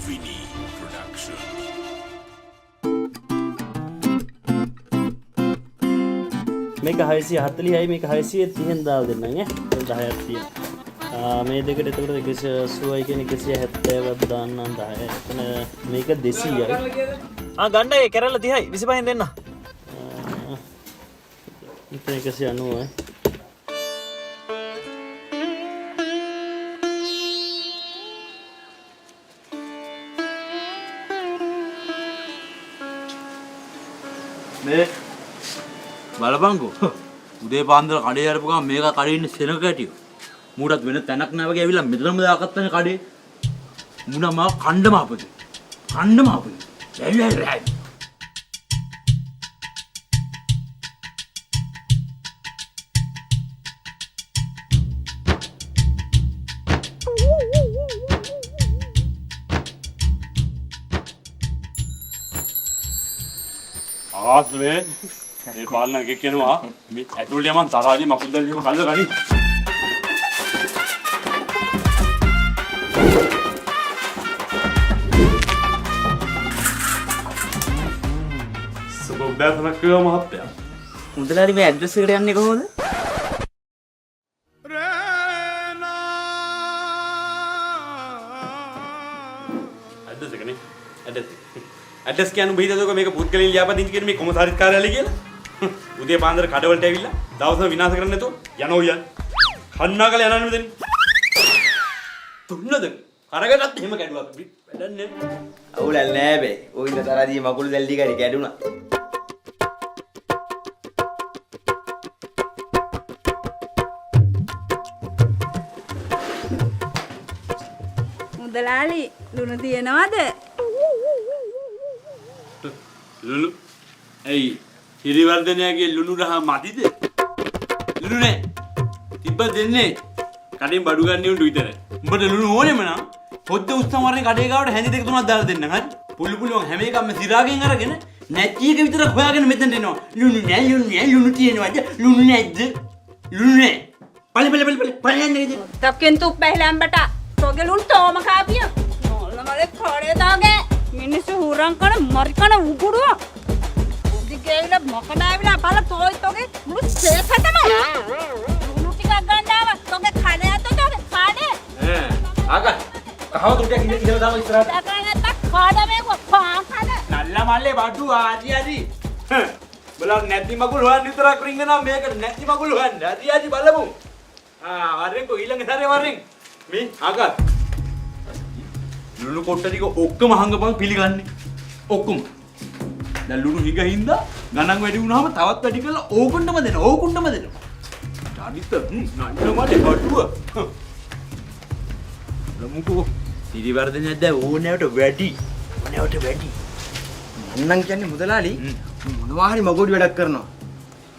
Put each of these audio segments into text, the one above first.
Vinny Production. මේක 640යි මේක 630න් දාලා දෙන්නම් ඈ 10ක් තියෙන. මේ දෙකට එතකොට 180යි කියන 170ක් දාන්නම් 10. එතන මේක 200යි. ගන්න ඒ කැරල්ල 30යි 25න් දෙන්න. ඉතින් 190යි. මේ බලපංකෝ උදේ පාන්දර කඩේ යරපු ගමන් මේක කඩේ ඉන්නේ සෙනග කැටියෝ මූටත් වෙන තැනක් නැහැ වගේ ඇවිල්ලා මෙතනම දාගත්තනේ කඩේ මුණා මා කණ්ඩම අපදේ රැයි ආස්වේ මේ පාලන එකක් කියනවා මේ ඇතුළේ යමන් තරාදී මකුල් දැල්ලීම කල්ල ගනි සබබ්බෑතනක් කියව මහත්තයා මුදලාරි මේ ඇඩ්‍රස් එකට යන්නේ කොහොමද? ඇඩ්‍රස් එකනේ ඇඩ්‍රස් කියන්නේ බහිදදෝක මේක පුද්ගලයන් ලියාපදිංචි කියන මේ කොමසාරිස් කාර්යාලය කියලා. උදේ පාන්දර කඩවලට ඇවිල්ලා දවසම විනාශ කරන්න නැතෝ යනෝ යන්. කන්නාකල යනන්නේ මෙතන. තුන්නද? කරගටත් එහෙම කැඩුවා අපි. වැඩන්නේ. අවුලක් නෑ බේ. ඔය ඉඳ තරදී මකුළු දැල් ටික හරි කැඩුනා. මුදලාලි ලුණු තියනවද? ලුණු ඇයි හිරිවර්ධනයාගේ ලුණු රහ මදිද? ලුණු නෑ. තිබ්බ දෙන්නේ. කඩෙන් බඩු ගන්න උන්ට විතරයි. උඹට ලුණු ඕනෙම නම් පොද්ද උස්සන් වරේ කඩේ ගාවට හැඳි දෙක තුනක් දාලා දෙන්නම් හරි. පුළු පුළුවන් හැම එකක්ම සිරාගෙන් අරගෙන නැති එක විතරක් හොයාගෙන මෙතනට එනවා. ලුණු නෑ ලුණු තියෙනවද? ලුණු නැද්ද? ලුණු නෑ. පලි යන්නේ. Takin tu pehlan bata. Toge lun toma kapiya. Nolla male khade dage. Minisu hurang kana mari kana uguru. Digela makadavila pala toy toge mulu sekhatama. Lunu tika gandawa toge khade ato toge khade. ආගා කහව තුට්ටියක් ඉඳලා කියලා දාමු ඉස්සරහට. Takana tak khada me ko khada. නල්ලා මල්ලේ බඩු ආදි බලන්න නැති මගුල් හොයන්න විතරක් රින්ගනවා මේකට නැති මගුල් හොයන්න. ආදි බලමු. වරෙන්කෝ ඊළඟ සැරේ වරෙන්. මේ ආගා ලුණු කොට්ට ටික ඔක්කොම හංගපන් පිළිගන්නේ. ඔක්කොම. දැන් ලුණු හිගින්දා ගණන් වැඩි වුණාම තවත් වැඩි කරලා ඕකුණ්ඩම දෙනවා. ඩාඩිත් නන්න මඩේ බඩුව. ලමුකෝ සිරිවර්ධනයක් දැන් ඕනෑවට වැඩි මන්නම් කියන්නේ මුදලාලි මොනවා හරි මගොඩි වැඩක් කරනවා.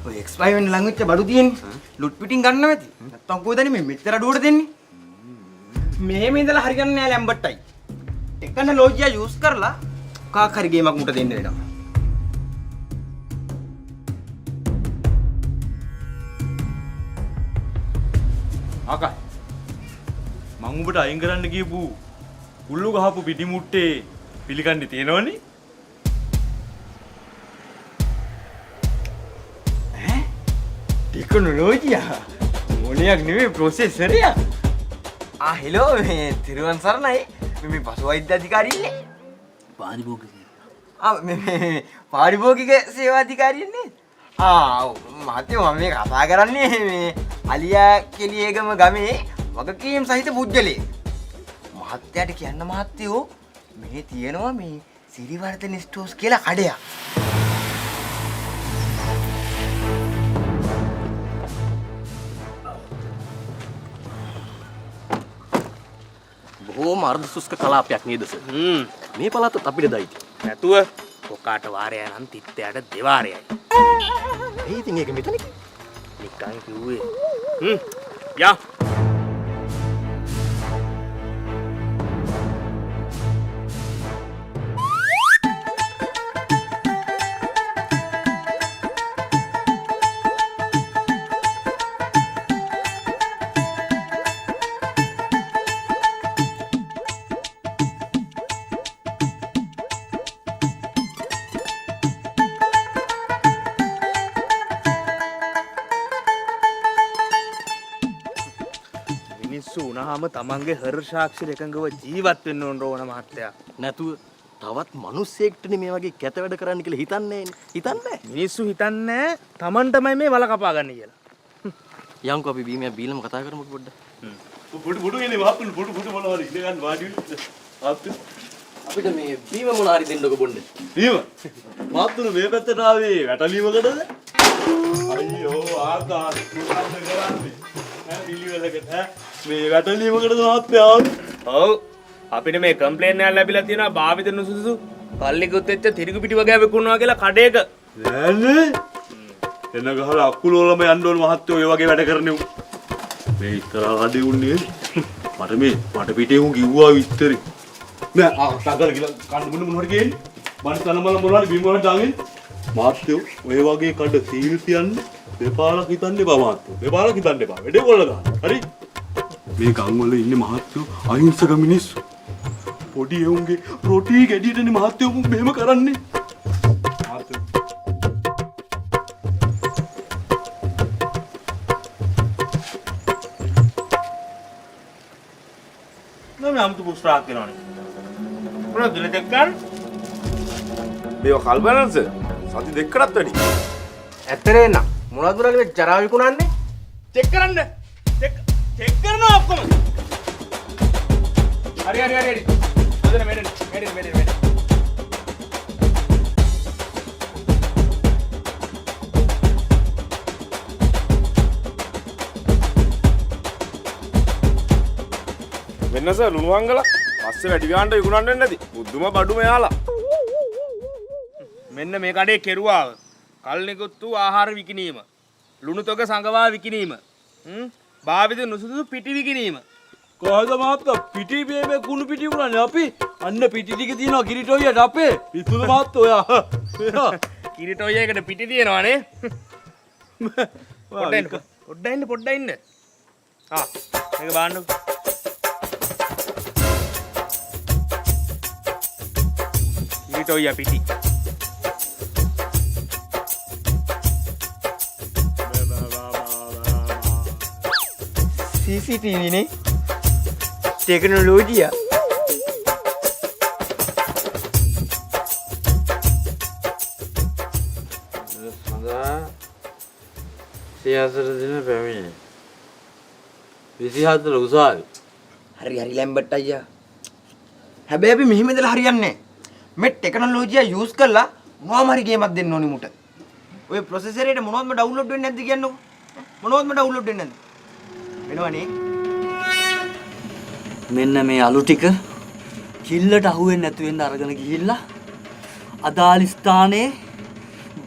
ඔය එක්ස්පයර් වෙන්න ලඟ වෙච්ච බඩු තියෙන්නේ. ලුට් පිටින් ගන්න නැති. නැත්තම් කොහෙදනේ මේ මෙච්චර අඩුවට දෙන්නේ? මෙහෙම ඉඳලා හරියන්නේ නැහැ ලැම්බට්ටයි. එකන ලෝජියා යූස් කරලා කාක් හරි ගේමක් මුට දෙන්න වෙනවා. ආකා මං උඹට අයින් කරන්න කියපු කුල්ලු ගහපු පිටි මුට්ටේ පිළිගන්නේ තියෙනවනේ ඈ ටෙක්නොලොජියා මොනියක් නෙවෙයි ප්‍රොසෙසරයා. හෙලෝ මේ තිරුවන් සරණයි. මේ පසු වෛද්‍ය අධිකාරිය ඉන්නේ. පාරිභෝගික සේවාධිකාරියන්නේ. මහත්තයෝ මම මේ කතා කරන්නේ මේ අලියා කෙලියේගම ගමේ වගකීම් සහිත පුද්ගලයෙක්. මහත්තයාට කියන්න මහත්තයෝ මේ තියෙනවා මේ සිරිවර්ධන ස්ටෝර්ස් කියලා කඩයක්. බොහොම අර්ධ සුස්ක කලාපයක් නේද සර්? මේ පළාතත් අපිට දයිති. නැතුව කොකාට වාරය නම් තිත්තයට දෙවාරයයි. ඒ ඉතින් ඒක මෙතන නිකන් කිව්වේ. යා වුණාම තමන්ගේ හර්ෂාක්ෂර එකඟව ජීවත් වෙන්න ඕන මහත්තයා. නැතුව තවත් මිනිස්සෙක්ටනේ මේ වගේ කැත වැඩ කරන්න කියලා හිතන්නේ. මිනිස්සු හිතන්නේ තමන්ටමයි මේ වල කපා ගන්න කියලා. යන්කෝ අපි බීමයා බීලම කතා කරමුකෝ පොඩ්ඩක්. පුඩු එන්නේ මහත්තුන් පුඩු මොනවද ඉඳ ගන්න වාඩි වෙන්න. අපිට මේ බීම මොන හරි දෙන්නකෝ බොන්න. බීම මහත්තුන් මේ පැත්තට ආවේ වැටලීමකටද? අයියෝ ආතා මොකක්ද කරන්නේ? ඈ පිළිවෙලකට මේ වැටලීමකටද මහත්තයා ආවේ? ඔව් අපිට මේ කම්ප්ලේන් එකක් ලැබිලා තියෙනවා භාවිත නුසුසු පල්ලිකුත් වෙච්ච තිරිගු පිටි වගේ විකුණනවා කියලා කඩේක. නෑනේ. එන ගහලා අකුලෝලම යන්න ඕන මහත්තයෝ ඔය වගේ වැඩ කරන්නේ. මේ ඉස්සරහ කඩේ උන්නේ. මට පිටේ උන් කිව්වා විස්තරේ. නෑ සාගල කියලා කන්න මොන හරි කියන්නේ. මන් තනමල මොනවද බිම් වලට දාගෙන. මහත්තයෝ ඔය වගේ කඩ සීල් තියන්නේ දෙපාරක් හිතන්න එපා මහත්තයෝ. දෙපාරක් හිතන්න එපා. වැඩේ කොල්ල ගන්න. හරි? මේ ගම් වල ඉන්නේ මහත්තයෝ අහිංසක මිනිස්සු. පොඩි එවුන්ගේ රොටි ගැඩියටනේ මහත්තයෝ මෙහෙම කරන්නේ. මහත්තයෝ නම අමුතු පුස්තකයක් කරනවානේ. මොනවද දුන්නේ දෙක්කන්? මේව කල් බැලන්ස් සති දෙකකටත් වැඩි. ඇත්තරේ නං මොනවද උනාලේ මේ ජරා විකුණන්නේ? චෙක් කරන්න. චෙක් කරනවා ඔක්කොම. හරි. අදන මෙන්න. වෙනස ලුණුවංගල පස්සේ වැඩි ගානට විකුණන්න වෙන්නේ නැති. බුදුම බඩු මෙයාලා. මෙන්න මේ කඩේ කෙරුවාව. කල් නිකුත්තු ආහාර විකිණීම. ලුණු තොග සංගවා විකිණීම. භාවිත නුසුසු පිටි විකිණීම. කොහොමද මහත්තයා පිටි මේ කුණු පිටි උනන්නේ අපි අන්න පිටි ටික තියෙනවා කිරිටෝයියට අපේ පිස්සුද මහත්තයා ඔයා කිරිටෝයි එකට පිටි තියෙනවානේ. පොඩ්ඩක් ඉන්න. මේක බාන්නකො. කිරිටෝයි පිටි. CCTV නේ टेक्नोलॉजी සියසර දින පැමිණේ 24 උසාවි. හරි ලැම්බට් අයියා. හැබැයි අපි මෙහෙම ඉඳලා හරියන්නේ නැහැ. මේ ටෙක්නොලොජිය යූස් කරලා මොනවාම හරි ගේමක් දෙන්න ඕනි මුට. ඔය ප්‍රොසෙසර් එකට මොනවත්ම ඩවුන්ලෝඩ් වෙන්නේ නැද්ද කියන්නකෝ. මොනවත්ම ඩවුන්ලෝඩ් වෙන්නේ නැද්ද? වෙනවනේ. මෙන්න මේ අලු ටික කිල්ලට අහුවෙන්නේ නැතු වෙන්න අරගෙන ගිහිල්ලා අදාළ ස්ථානයේ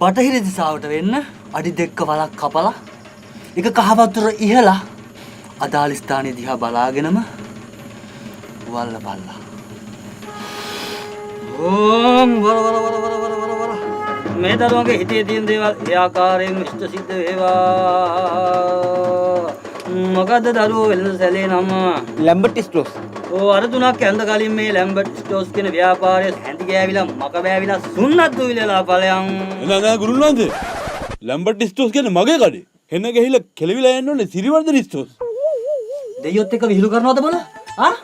බටහිර දිශාවට වෙන්න අඩි දෙක වලක් කපලා එක කහවතුර ඉහලා අදාළ ස්ථානයේ දිහා බලාගෙනම වල්ල බල්ලා ඕම් වර මේ දරුවන්ගේ හිතේ තියෙන දේවල් ඒ ආකාරයෙන් ඉෂ්ට සිද්ධ වේවා. මොකද්ද දරුවෝ වෙළඳ සැලේ නම? ලැම්බර්ට් ස්ටෝස්. ඕ අර තුනක් යන්න කලින් මේ ලැම්බර්ට් ස්ටෝස් කියන ව්‍යාපාරයේ හැඳි ගෑවිලා මක බෑවිලා සුන්නත් දුවිලලා ඵලයන්. නෑ ගුරුනාන්ද ලැම්බර්ට් ස්ටෝස් කියන්නේ මගේ කඩේ. හෙන ගහිලා කෙලවිලා යන්න ඕනේ සිරිවර්ධන ස්ටෝස්. දෙයියොත් එක්ක විහිළු කරනවද බල? ආ?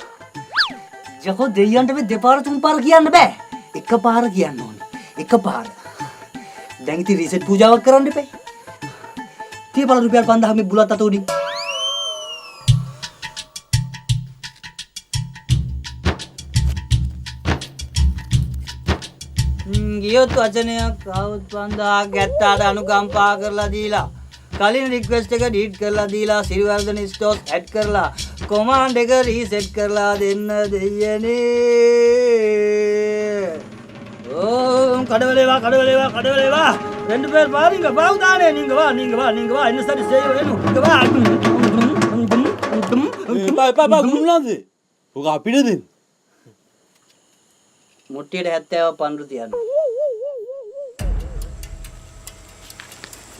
ජකෝ දෙයියන්ට මේ දෙපාර තුන් පාර කියන්න බෑ. එකපාර කියන්න ඕනේ. එකපාර. දැන් ඉතින් රීසෙට් පූජාවක් කරන්න එපා. තියපල රුපියල් 5000 මේ බුලත් අත උඩින්. ගියොත් වචනයක් ආවොත් 5000 ගැත්තාට අනුකම්පා කරලා දීලා කලින් රික්වෙස්ට් එක ඩීට් කරලා දීලා සිරිවර්ධන ස්ටෝස් ඇඩ් කරලා කොමාන්ඩ් එක රීසෙට් කරලා දෙන්න දෙයනේ. ඕම් කඩවලේවා ரெண்டு பேர் பாருங்க பாவுதானே நீங்க வா என்ன சரி செய்ய வேணும் இங்க வா බා ගුරුනාන්ද ඔක අපිට දෙන්න. මුට්ටියට 70 පන්රු තියන්න.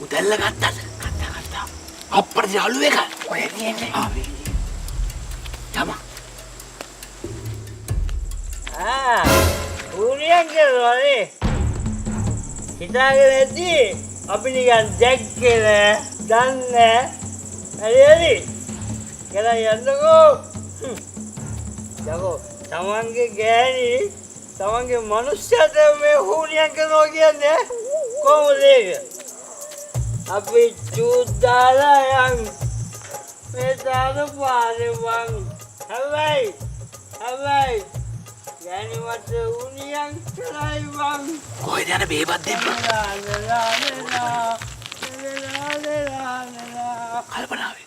උදැල්ල ගත්තද? ගත්තා. අප්පට යාළු එක. ඔය එන්නේ. යම. ඌරියන් කරනවානේ. හිතාගෙන ඇති අපි නිකන් දැක්කේ නෑ, දන්නේ නෑ. හරි. කියලා යන්නකෝ. යකෝ තමන්ගේ ගෑණි තමන්ගේ මනුස්සයට මේ හුනියන් කරනවා කියන්නේ කොහොමද ඒක? අපි චුද්දාලා යන් මේ දාන පාරේ වං හැබැයි ගෑණි මට හුනියන් කරයි වං කොහෙද යන බේබත් දෙන්න කල්පනාවේ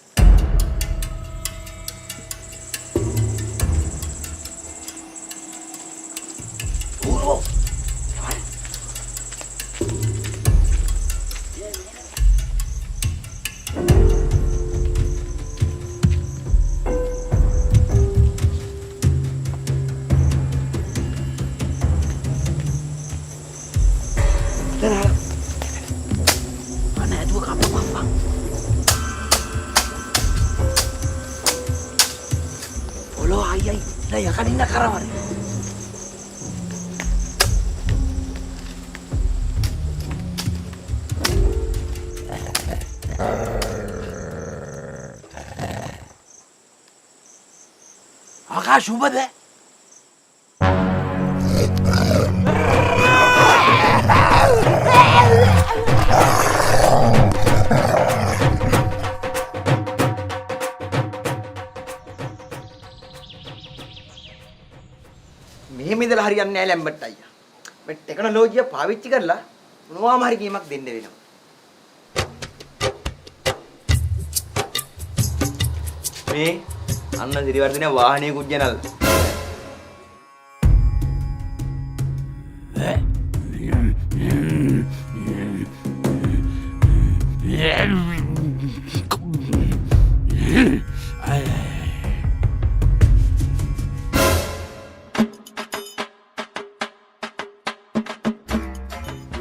යකඩින්න කරවන ආකාශ උඹද මෙහෙම ඉඳලා හරියන්නේ නැහැ ලැම්බට් අයියා. මේ ටෙක්නොලොජිය පාවිච්චි කරලා මොනවාම හරි ගේමක් දෙන්න වෙනවා. මේ අන්න සිරිවර්ධන වාහනේ කුජ්ජනල්.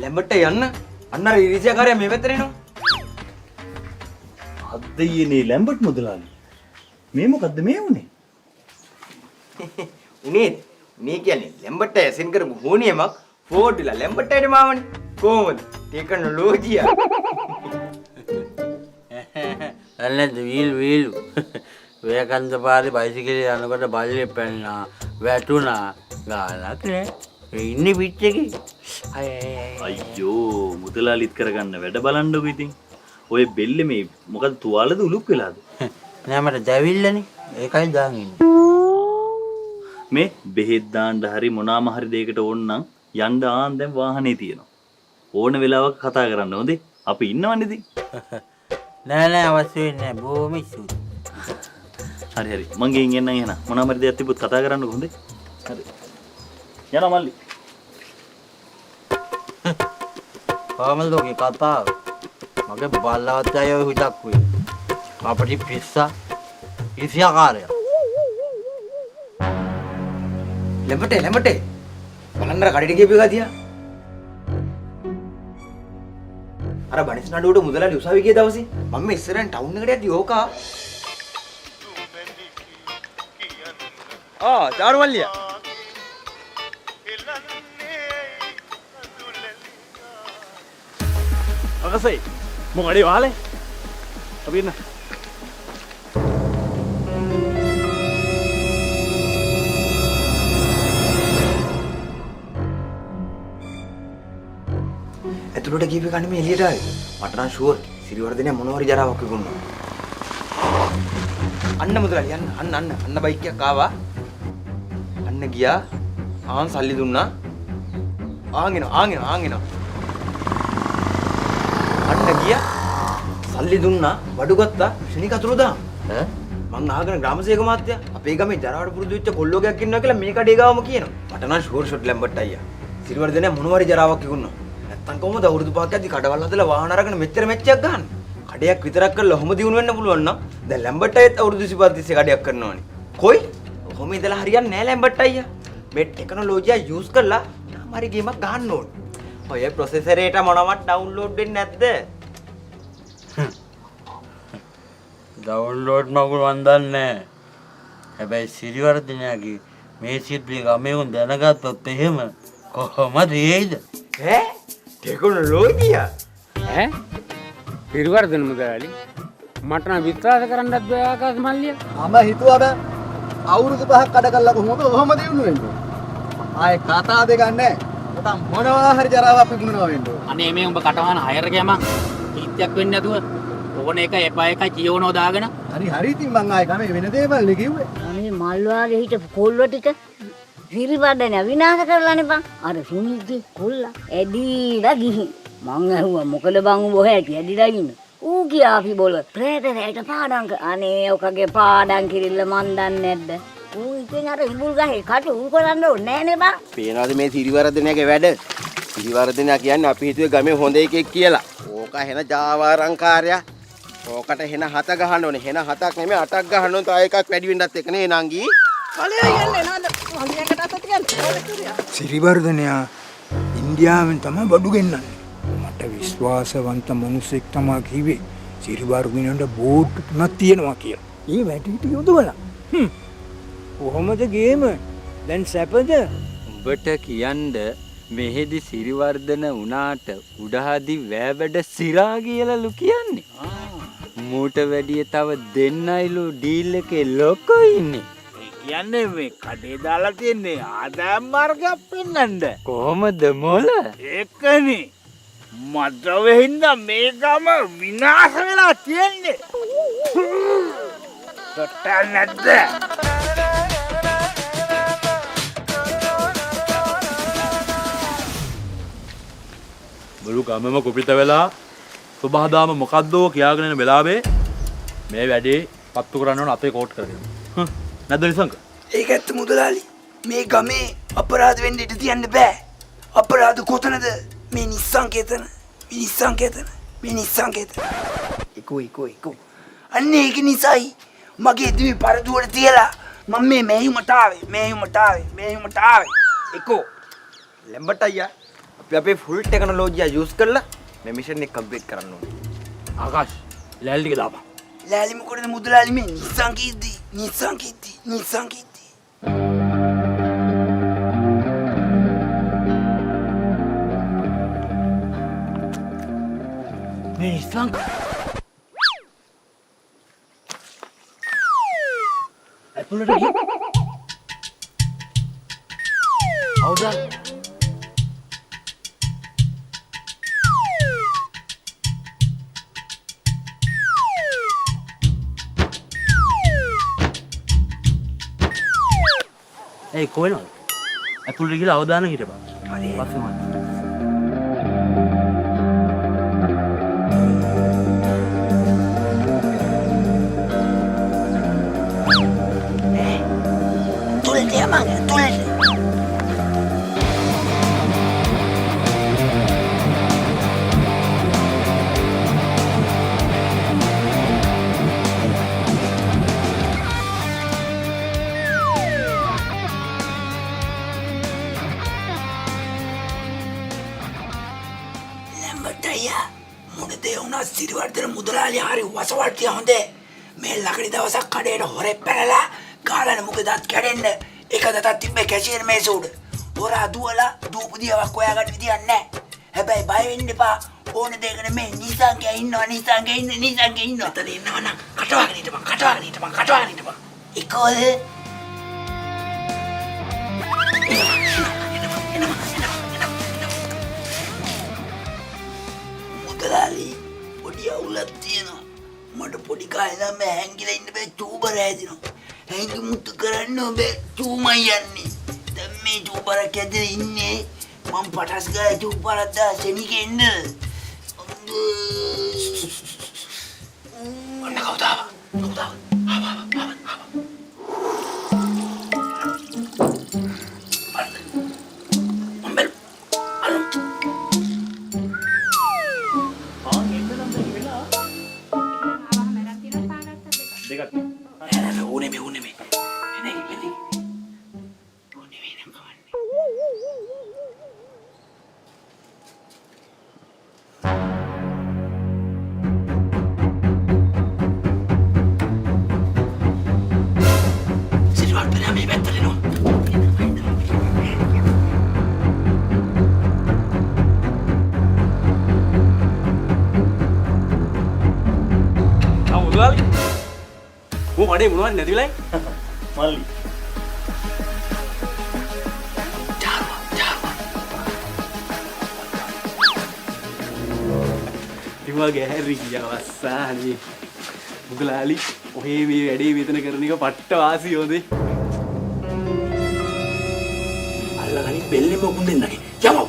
ලැම්බට් යන්න අන්න අර ඉරිසියාකාරයා මේ පැත්තට එනවා. අද්දයියනේ ලැම්බට් මුදලාලි. මේ මොකද්ද මේ උනේ? උනේ කියන්නේ ලැම්බට් අය සෙන් කරපු හෝනියමක් ෆෝඩ් ලා ලැම්බට් අයට මාවනේ. කොහොමද? ටෙක්නොලොජිය. නැල්ලද වීල් වේකන්ද පාරේ බයිසිකලේ යනකොට බල්ලේ පැන්නා වැටුණා ගානක් නෑ ඉන්නේ පිට් එකේ අයියෝ මුදලාලිත් කරගන්න වැඩ බලන්නකො ඉතින්. ඔය බෙල්ලේ මේ මොකද තුවාලද උලුක් වෙලාද? නෑ මට දැවිල්ලනේ ඒකයි දාන් ඉන්නේ. මේ බෙහෙත් දාන්න හරි මොනාම හරි දෙයකට ඕන නම් යන්න දැන් වාහනේ තියෙනවා. ඕන වෙලාවක කතා කරන්න හොඳේ. අපි ඉන්නවනේ ඉතින්. නෑ අවශ්‍ය වෙන්නේ නෑ බොහොම ස්තුතියි. හරි මං ගෙන් එන්නම් එහෙනම්. මොනාම හරි දෙයක් තිබ්බොත් කතා කරන්නකො හොඳේ. හරි. යනවා මල්ලි. කොහමද ඔගේ කතාව? මගේ බල්ලවත් අය හුදක් වෙයි. අපටි පිස්සා ඉසියාකාරයා. ලැම්බට් බලන්න කඩේට ගියපු ගතිය. අර බණිස් නඩුවට මුදලාලි උසාවි ගිය දවසේ මම මේ ඉස්සරහන් ටවුන් එකට යද්දි ඕකා. චාරු මල්ලියා. අකසයි මොකඩේ වාලේ අපි ඉන්න ඇතුළට ගිහපේ කන්නේ මේ එළියට ආවේ. මට නම් ෂුවර් සිරිවර්ධනය මොනවාරි ජරාවක් විකුණනවා. අන්න මුදලාලි අන්න බයික් එකක් ආවා. අන්න ගියා. ආන් සල්ලි දුන්නා. ආන් එනවා. අන්න ගියා. සල්ලි දුන්නා. බඩු ගත්තා. ශනික අතුරුදා. මං අහගෙන ග්‍රාමසේවක මහත්තයා අපේ ගමේ ජරාවට පුරුදු වෙච්ච කොල්ලෝගයක් ඉන්නවා කියලා මේ කඩේ ගාවම කියනවා. මට නම් ෂුවර් ෂොට් ලැම්බට් අයියා. සිරිවර්ධනය මොනවාරි ජරාවක් විකුණනවා. නැත්තම් කොහොමද අවුරුදු පහක් යද්දි කඩවල් හදලා වාහන අරගෙන මෙච්චර මෙච්චයක් ගහන්නේ? කඩයක් විතරක් කරලා ඔහොම දිනු වෙන්න පුළුවන් නම් දැන් ලැම්බට් අයත් අවුරුදු 25 තිස්සේ කඩයක් කරනවානේ. කොයි? ඔහොම ඉඳලා හරියන්නේ නැහැ ලැම්බට් අයියා. මේ ටෙක්නොලොජිය යූස් කරලා නාමරි ගේමක් ගහන්න ඕනේ. ඔය ප්‍රොසෙසරේට මොනවත් ඩවුන්ලෝඩ් වෙන්නේ නැද්ද? ඩවුන්ලෝඩ් මගුල් මන් දන්නේ. හැබැයි සිරිවර්ධනයාගේ මේ සිද්ධිය ගමේ උන් දැනගත්තොත් එහෙම කොහොමද ඒයිද? ටෙක්නොලොජිය පිරිවර්ධන මුදලාලි මට නම් විශ්වාස කරන්නත් බෑ ආකාශ මල්ලිය. මම හිතුවා අවුරුදු 5ක් කඩ කළා කොහොමද ඔහොම දිනු වෙන්නේ? ආයේ කතා දෙකක් නැහැ. ඔතන මොනවා හරි ජරාවක් පිපුණනවා වෙන්නේ. අනේ මේ උඹ කටවහන හයර ගෑමක් කීත්‍යක් වෙන්නේ නැතුව ඕන එක එපා එකයි කියවනෝ දාගෙන හරි ඉතින් මං ආයේ ගමේ වෙන දේවල් නේ කිව්වේ. අනේ මල් වාගේ හිටපු කොල්ල ටික සිරිවඩන විනාශ කරලානේ බං. අර සුනිල්ගේ කොල්ලා ඇදිලා ගිහින්. මං ඇහුවා මොකද බං උඹ හැටි ඇදිලා ඉන්නේ. ඌ කියාපි බොල ප්‍රේතයට පාඩම් අනේ ඔකගේ පාඩම් කිරිල්ල මන් දන්නේ නැද්ද? ඌ ඉතින් අර ඉඹුල් ගහේ කට ඌ කරන්න ඕනේ නෑනේ බං. පේනවාද මේ සිරිවර්ධනයාගේ වැඩ? සිරිවර්ධනයා කියන්නේ අපි හිතුවේ ගමේ හොඳ එකෙක් කියලා. ඕක හෙන ජාවාරංකාරයා. ඕකට හෙන 7 ගහන්න ඕනේ. හෙන 7ක් නෙමෙයි 8ක් ගහන්න ඕනේ. තව එකක් වැඩි වෙන්නත් එක නේ නංගි. සිරිවර්ධනයා ඉන්දියාවෙන් තමයි බඩු ගෙන්නන්නේ. මට විශ්වාසවන්ත මිනිසෙක් තමයි කිව්වේ සිරිවර්ධනයට බෝට් 3ක් තියෙනවා කියලා. ඒ වැටි ටික යොදවලා. කොහොමද ගේම? දැන් සැපද? උඹට කියන්න මෙහෙදි සිරිවර්ධන උනාට උඩහදි වෑබඩ සිරා කියලාලු කියන්නේ. මූට වැඩිය තව දෙන්නයිලු ඩීල් එකේ ලොකෝ ඉන්නේ. කියන්නේ මේ කඩේ දාලා තියන්නේ ආදායම් මාර්ගයක් පෙන්වන්න. කොහොමද මොල? ඒකනේ මට වෙහින්ද මේ ගම විනාශ වෙලා තියෙන්නේ. තොට්ටල් නැද්ද? මුළු ගමම කුපිත වෙලා සුබහදාම මොකද්දෝ කියාගෙන යන වෙලාවේ මේ වැඩේ පත්තු කරන්න ඕන අපේ කෝට් කරගෙන. නැද්ද නිසංක? ඒක ඇත්ත මුදලාලි. මේ ගමේ අපරාධ වෙන්න ඉඩ තියන්න බෑ. අපරාධ කොතනද? මේ නිසංකේතන. මේ නිසංකේතන. එකෝ. අන්න ඒක නිසායි මගේ දිවි පරදුවට තියලා මම මේ මෙහෙයුමට ආවේ. එකෝ ලැම්බට අයියා අපි අපේ ෆුල් ටෙක්නොලොජිය යූස් කරලා මේ මිෂන් එක කම්ප්ලීට් කරන්න ඕනේ. ආකාශ් ලෑලි ටික දාපන්. ලෑලි මොකටද මුදලාලි මේ නිසංකීති. මේ නිසංක ඇතුළට ගිහින් අවුදා ඒ කොහෙනවද? ඇතුළට ගිහලා අවදාන හිටපන්. හරි. පස්සේ මම සිරිවර්ධන මුදලාලි හරි වසවට්ටිය හොඳේ. මේ ලකඩි දවසක් කඩේට හොරෙක් පැනලා ගාලන මුගේ දත් කැඩෙන්න එක දතක් තිබ්බේ කැෂියර් මේස උඩ. හොරා දුවලා දූපදියාවක් හොයාගන්න විදියක් නැහැ. හැබැයි බය වෙන්න එපා. ඕන දෙයකට මේ නිසංගේ ඉන්නවා. එතන ඉන්නවනම් කටවගෙන හිටපන්. ඒකෝද? මුදලාලි පොඩි අවුලක් තියෙනවා. මට පොඩි කාලේ ඉඳන් හැංගිලා ඉන්න බෑ චූබර හැදිනවා. හැංගි මුතු කරන්න බෑ චූමයි යන්නේ. දැන් මේ චූබරක් ඇදලා ඉන්නේ. මම පටස් ගාලා චූබරක් දාසෙනි කෙන්න. අන්න කවුදාව. මඩේ මොනවද නැතිලයි? මල්ලි මොනවා ගැහැරි කියවස්සානේ. මුගලාලි ඔහේ මේ වැඩේ මෙතන කරන එක පට්ට වාසියෝදේ. අල්ලගනි බෙල්ලේ මොකුන් දෙන්නගේ. යමු.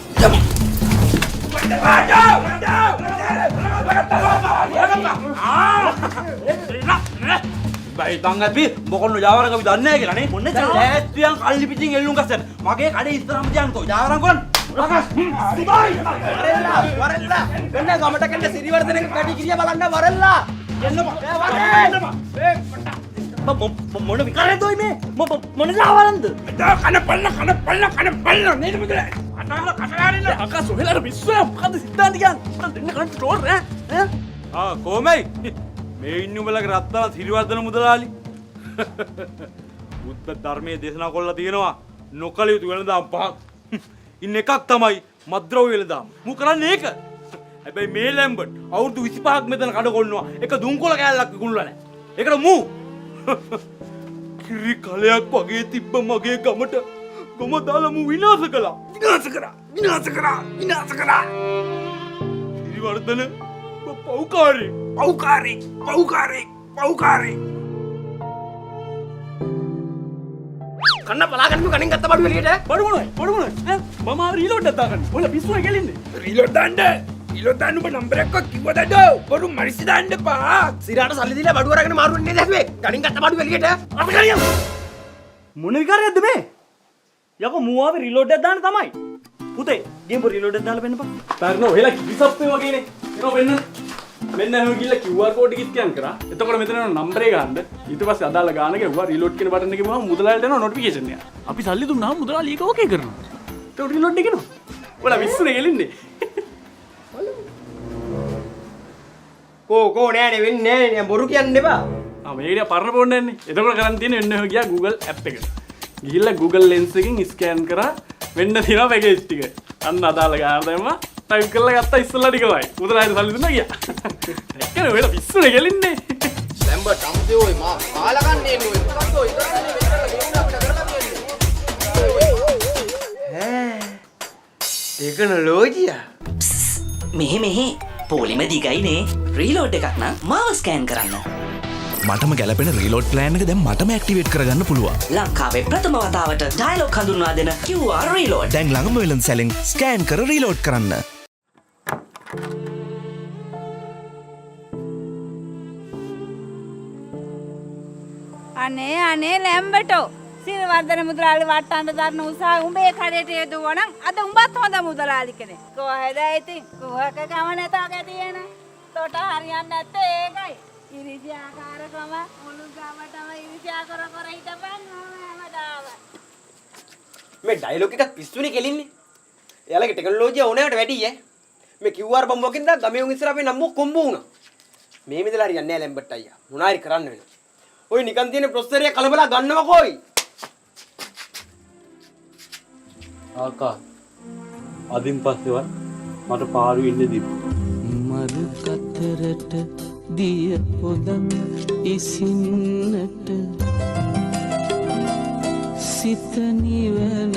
බයි තංගපි මොකොන්න ජාවරක අපි දන්නේ නැහැ කියලා නේ. මොන්නේ ලෑස්තියන් කල්ලි පිටින් එල්ලුම් ගස්සන. මගේ කඩේ ඉස්සරහම තියන්කෝ. ජාවරන් කොන්. වරෙල්ලා වෙන්න ගමට කන්න සිරිවර්ධනක කඩි කිරිය බලන්න වරෙල්ලා මොන විකාරයද ඔය මේ මොන ජාවරන්ද කන පල්ල නේද මුදලා අනාල කටලාරින්න අකා සොහෙලට විශ්වය මොකද්ද සිද්ධාන්ත කියන්නේ දෙන්න කන්ට්‍රෝල් ඈ කොහමයි මේ ඉන්නේ උඹලගේ රත්තරන් සිරිවර්ධන මුදලාලි. බුද්ධ ධර්මයේ දේශනා කරලා තියෙනවා නොකල යුතු වෙනදාම් පහක්. ඉන්න එකක් තමයි මද්ද්‍රව්‍ය වෙලදාම. මු කරන්නේ ඒක. හැබැයි මේ ලැම්බට් අවුරුදු 25ක් මෙතන කඩ කොල්නවා. එක දුම්කොළ කෑල්ලක් විකුණලා නැහැ. ඒකට මු කිරි කලයක් වගේ තිබ්බ මගේ ගමට ගම දාලා මු විනාශ කළා. විනාශ කරා. සිරිවර්ධන පව්කාරී. කන්න බලාගන්න කණින් ගත්ත බඩු එළියට බඩු මොනවද මම රීලෝඩ් එකක් දාගන්න ඔයාලා පිස්සුවයි ගැලින්නේ රීලෝඩ් දාන්න ඔබ නම්බර් එකක් කිව්වදද බරු මරිසි දාන්න එපා සිරාට සල්ලි දීලා බඩු අරගෙන මාරු වෙන්නේ නේද හැබැයි කණින් ගත්ත බඩු එළියට අපි ගනියමු මොන විකාරයක්ද මේ යකෝ මුවාවේ රීලෝඩ් එකක් දාන්න තමයි පුතේ ගේම් රීලෝඩ් එකක් දාලා වෙන්නපා තරන ඔයලා කිවිසප්පේ වගේනේ එනවා වෙන්න මෙන්න එහෙම ගිහලා QR කෝඩ් එක ස්කෑන් කරා. එතකොට මෙතන යන නම්බරේ ගන්න. ඊට පස්සේ අදාළ ගාන ගෙවුවා රීලෝඩ් කියන බටන් එකේ ගිහුවම මුදලාලිට එනවා නොටිෆිකේෂන් එක. අපි සල්ලි දුන්නාම මුදලාලි ඒක ඕකේ කරනවා. ඒක රීලෝඩ් එක එනවා. ඔයාලා විශ්ුනේ ගෙලින්නේ. කෝ නෑනේ වෙන්නේ නෑනේ බොරු කියන්න එපා. මේක පරණ ෆෝන් එකනේ. එතකොට කරන් තියෙන්නේ වෙන්න ගියා Google app එකට. ගිහිල්ලා Google Lens එකෙන් ස්කෑන් කරා වෙන්න තියෙනවා පැකේජ් ටික. අන්න අදාළ ගාන දැම්මා. ටයිප් කරලා ගත්තා ඉස්සෙල්ලා ටිකමයි. මුදලාලිට සල්ලි දුන්නා ගියා. එක්කනේ ඔයාලා පිස්සුනේ ගෙලින්නේ. ලැම්බර්ට් අම්තේ ඔය මා කාලා ගන්න එන්නේ ඔය. මොකක්ද ඔය ඉතරන්නේ මෙතන ගේම් අපිට කරලා තියෙන්නේ. ඒකන ලෝජියා. මෙහෙ පොලිම දිගයිනේ. රීලෝඩ් එකක් නම් මාව ස්කෑන් කරන්න. මටම ගැලපෙන රීලෝඩ් ප්ලෑන් එක දැන් මටම ඇක්ටිවේට් කරගන්න පුළුවන්. ලංකාවේ ප්‍රථම වතාවට ඩයලොග් හඳුන්වා දෙන QR රීලෝඩ්. දැන් ළඟම වෙලෙන් සැලෙන් ස්කෑන් කර රීලෝඩ් කරන්න. අනේ ලැම්බටෝ සිරිවර්ධන මුදලාලි වට්ටන්න දරන උසාවි උඹේ කඩේට යදුවා නම් අද උඹත් හොඳ මුදලාලි කෙනෙක්. කොහෙද ඉතින් කුහක ගම නැතාගේ තියෙන. තොට හරියන්නේ නැත්තේ ඒකයි. ඉරිසියාකාරකම මුළු ගමටම ඉරිසියා කර හිටපන් හැමදාම. මේ ඩයලොග් එකත් පිස්සුනේ කෙලින්නේ. එයාලගේ ටෙක්නොලොජිය ඕනෑමට වැඩි ඈ. මේ QR බම්බුවකින් දා ගමේ උන් ඉස්සර අපේ නම්මෝ කොම්බු වුණා. මේ මිදලා හරියන්නේ නැහැ ලැම්බට් අයියා. මොනාරි කරන්න වෙනවා. ඔය නිකන් තියෙන ප්‍රොසෙසර් එක කලබලා ගන්නවකෝයි. ආකා අදින් පස්සේවත් මට පාරු ඉන්න දීපු මරු කතරට දිය පොදක් ඉසින්නට සිත නිවන